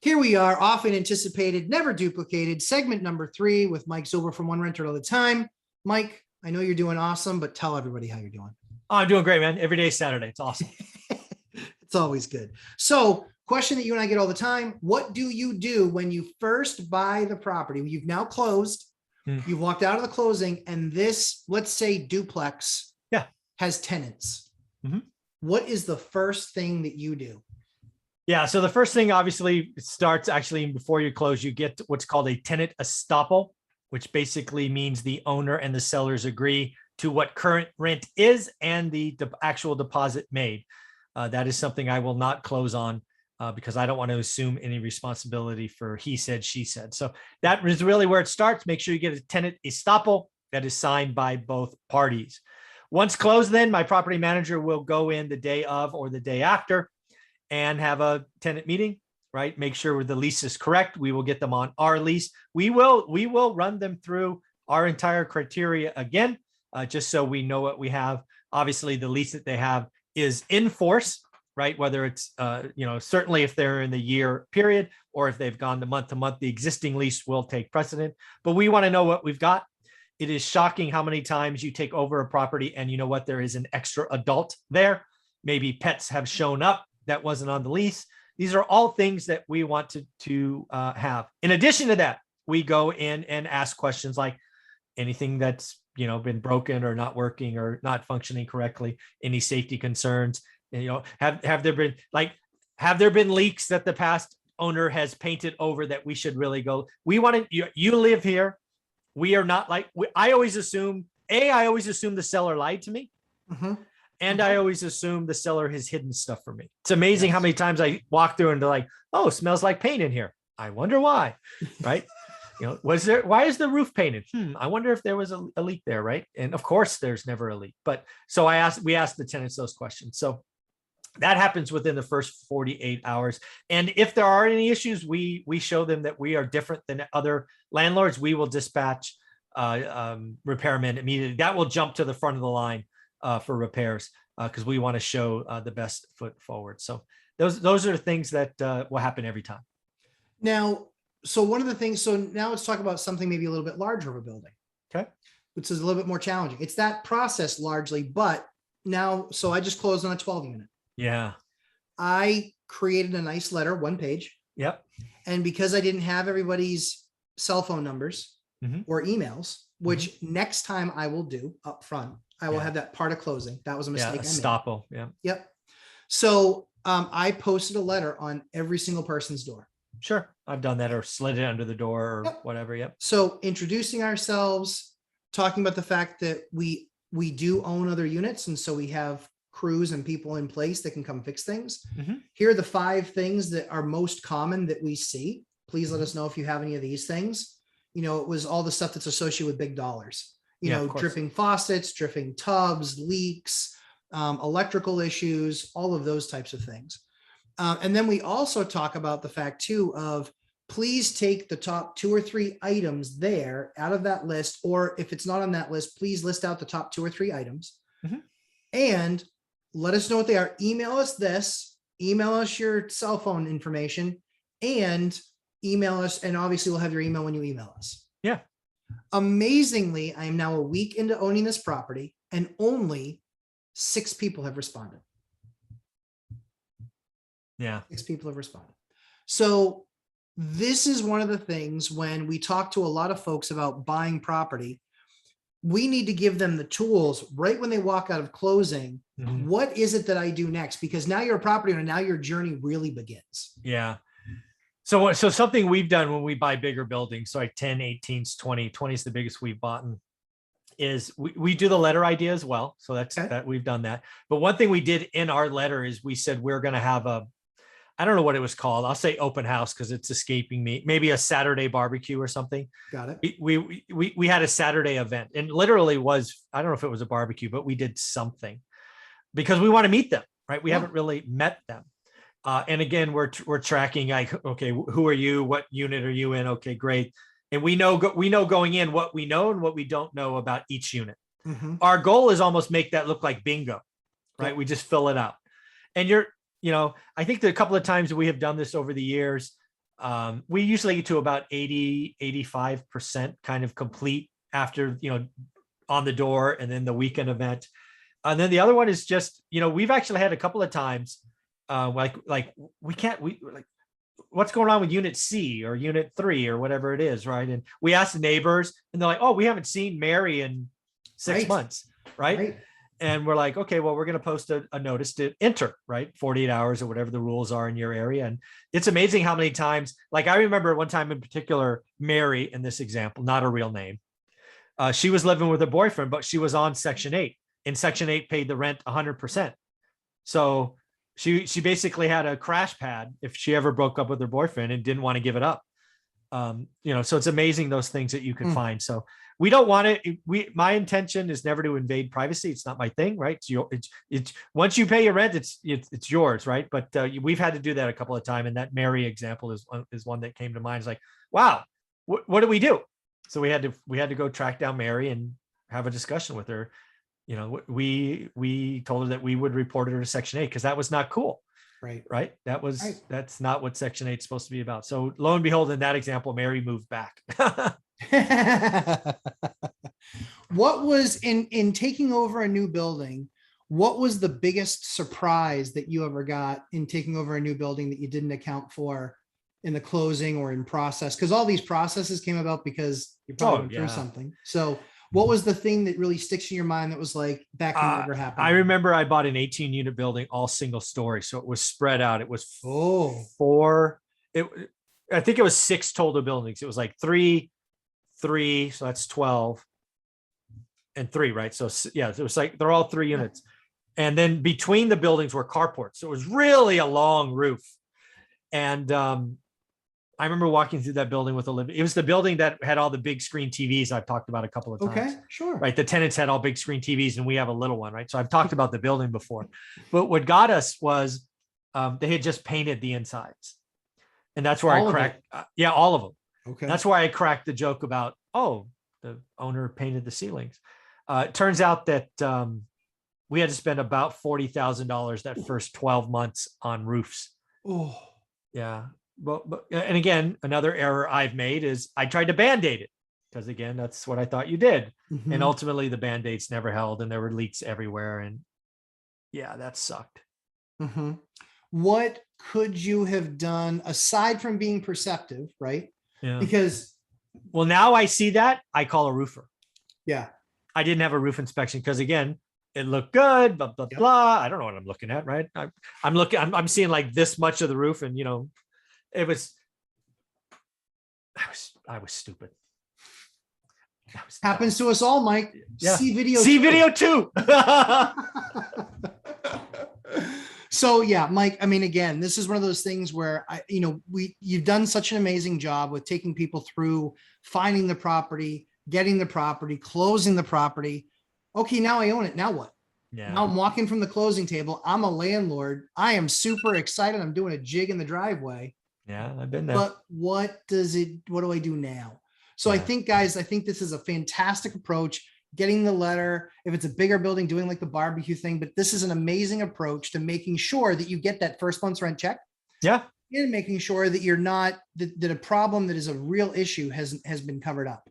Here we are, often anticipated, never duplicated, segment number 3 with Mike Zuber from One Renter at a Time. Mike, I know you're doing awesome, but tell everybody how you're doing. Oh, I'm doing great, man. Every day is Saturday. It's awesome. It's always good. So, question that you and I get all the time: what do you do when you first buy the property? You've now closed, you've walked out of the closing, and this, let's say, duplex has tenants. What is the first thing that you do? Yeah. So the first thing, obviously, it starts actually before you close, you get what's called a tenant estoppel, which basically means the owner and the sellers agree to what current rent is and the actual deposit made. That is something I will not close on because I don't want to assume any responsibility for he said, she said. So that is really where it starts. Make sure you get a tenant estoppel that is signed by both parties. Once closed, then my property manager will go in the day of or the day after and have a tenant meeting, right? Make sure the lease is correct. We will get them on our lease. We will run them through our entire criteria again, just so we know what we have. Obviously, the lease that they have is in force, right? Whether it's, certainly if they're in the year period or if they've gone to month, the existing lease will take precedent, but we want to know what we've got. It is shocking how many times you take over a property and you know what, there is an extra adult there. Maybe pets have shown up that wasn't on the lease. These are all things that we want to have. In addition to that, we go in and ask questions like anything that's been broken or not working or not functioning correctly, any safety concerns, have there been leaks that the past owner has painted over that we should really go. We want to, you live here. We are not like, I always assume the seller lied to me. And I always assume the seller has hidden stuff from me. It's amazing how many times I walk through and they're like, oh, it smells like paint in here. I wonder why, right? Why is the roof painted? I wonder if there was a leak there, right? And of course there's never a leak. But so we asked the tenants those questions. So that happens within the first 48 hours. And if there are any issues, we show them that we are different than other landlords. We will dispatch repairmen immediately. That will jump to the front of the line for repairs because we want to show the best foot forward. So those are the things that will happen every time. Now, so one of the things, so now let's talk about something maybe a little bit larger of a building. Okay. Which is a little bit more challenging. It's that process largely, but now, so I just closed on a 12 unit. Yeah. I created a nice letter, 1 page. Yep. And because I didn't have everybody's cell phone numbers or emails, which next time I will do up front, I will have that part of closing. That was a mistake. Estoppel. Yeah. Yep. So I posted a letter on every single person's door. Sure. I've done that or slid it under the door or whatever. Yep. So introducing ourselves, talking about the fact that we do own other units. And so we have crews and people in place that can come fix things. Here are the 5 things that are most common that we see. Please let us know if you have any of these things. It was all the stuff that's associated with big dollars, dripping faucets, dripping tubs, leaks, electrical issues, all of those types of things. And then we also talk about the fact too of please take the top 2 or 3 items there out of that list, or if it's not on that list, please list out the top 2 or 3 items and let us know what they are. Email us email us your cell phone information and email us. And obviously we'll have your email when you email us. Yeah. Amazingly, I am now a week into owning this property and only 6 people have responded. Yeah. 6 people have responded. So this is one of the things when we talk to a lot of folks about buying property, we need to give them the tools right when they walk out of closing. What is it that I do next? Because now you're a property owner, now your journey really begins. Yeah. So something we've done when we buy bigger buildings, so like 10, 18s, 20 is the biggest we've bought, is we do the letter idea as well. So that we've done that. But one thing we did in our letter is we said, we're going to have I don't know what it was called. I'll say open house because it's escaping me. Maybe a Saturday barbecue or something. Got it. We had a Saturday event and literally was, I don't know if it was a barbecue, but we did something because we want to meet them, right? We haven't really met them. And again, we're tracking like, okay, who are you? What unit are you in? Okay, great. And we know going in what we know and what we don't know about each unit. Our goal is almost make that look like bingo, right? We just fill it out. And I think that a couple of times we have done this over the years, We usually get to about 85% kind of complete after, on the door, and then the weekend event. And then the other one is just, we've actually had a couple of times, like what's going on with unit C or unit 3 or whatever it is, right? And we ask the neighbors, and they're like, "Oh, we haven't seen Mary in 6 months," right? And we're like, "Okay, well, we're going to post a notice to enter, right? 48 hours or whatever the rules are in your area." And it's amazing how many times, like I remember one time in particular, Mary, in this example, not a real name, she was living with her boyfriend, but she was on Section 8, and Section 8 paid the rent 100%. So she basically had a crash pad if she ever broke up with her boyfriend and didn't want to give it up. So it's amazing those things that you could find. So we don't want it. My intention is never to invade privacy. It's not my thing, right? It's once you pay your rent, it's yours, right? But we've had to do that a couple of times, and that Mary example is one that came to mind. It's like, wow, what do we do? So we had to go track down Mary and have a discussion with her. We told her that we would report her to Section 8 because that was not cool. Right. That's not what Section 8 is supposed to be about. So lo and behold, in that example, Mary moved back. What was in taking over a new building? What was the biggest surprise that you ever got in taking over a new building that you didn't account for in the closing or in process? Because all these processes came about because you probably went through something. So what was the thing that really sticks in your mind that was like, that can never happen? I remember I bought an 18 unit building, all single story. So it was spread out. It was I think it was 6 total buildings. It was like three, so that's 12 and 3, right? So yeah, it was like, they're all 3 units. And then between the buildings were carports. So it was really a long roof. And I remember walking through that building with Olivia. It was the building that had all the big screen TVs I've talked about a couple of times. Okay, sure. Right. The Tenants had all big screen TVs and we have a little one, right? So I've talked about the building before. But what got us was they had just painted the insides. And that's where I cracked. All of them. Okay. That's why I cracked the joke about, the owner painted the ceilings. It turns out that we had to spend about $40,000 that first 12 months on roofs. Oh, yeah. But and again, another error I've made is I tried to Band-Aid it because again, that's what I thought you did. Mm-hmm. And ultimately the Band-Aids never held and there were leaks everywhere. And yeah, that sucked. Mm-hmm. What could you have done aside from being perceptive, right? Yeah. Because now I see that I call a roofer. Yeah. I didn't have a roof inspection because again, it looked good, blah, blah, blah. I don't know what I'm looking at, right? I'm seeing like this much of the roof and, I was stupid. Happens to us all, Mike. Yeah. See video too. So yeah, Mike, I mean, again, this is one of those things where you've done such an amazing job with taking people through finding the property, getting the property, closing the property. Okay, now I own it. Now what? Yeah. Now I'm walking from the closing table. I'm a landlord. I am super excited. I'm doing a jig in the driveway. Yeah, I've been there. But what do I do now? So I think, guys, this is a fantastic approach, getting the letter. If it's a bigger building, doing like the barbecue thing, but this is an amazing approach to making sure that you get that first month's rent check. Yeah. And making sure that you're not, that a problem that is a real issue has been covered up.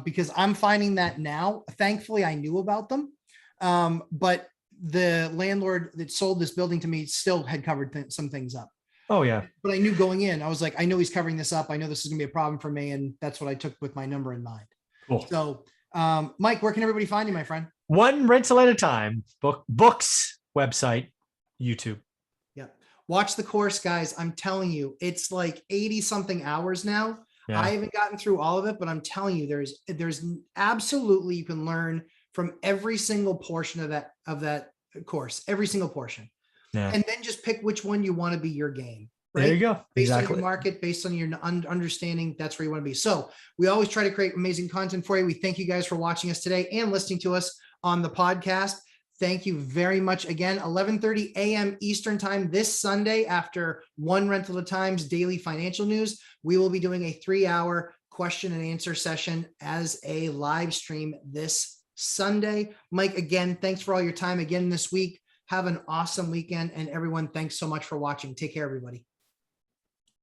Because I'm finding that now, thankfully I knew about them. But the landlord that sold this building to me still had covered some things up. Oh yeah. But I knew going in, I was like, I know he's covering this up. I know this is gonna be a problem for me. And that's what I took with my number in mind. Cool. So, Mike, where can everybody find you, my friend? One rental at a time, books, website, YouTube. Yeah. Watch the course, guys. I'm telling you, it's like 80 something hours now. Yeah. I haven't gotten through all of it, but I'm telling you, there's absolutely, you can learn from every single portion of that course, every single portion. Yeah. And then just pick which one you want to be your game. Right? There you go. Based on your market, based on your understanding, that's where you want to be. So we always try to create amazing content for you. We thank you guys for watching us today and listening to us on the podcast. Thank you very much. Again, 11:30 a.m. Eastern time this Sunday after One Rental at a Time's daily financial news. We will be doing a 3-hour question and answer session as a live stream this Sunday. Mike, again, thanks for all your time again this week. Have an awesome weekend. And everyone, thanks so much for watching. Take care, everybody.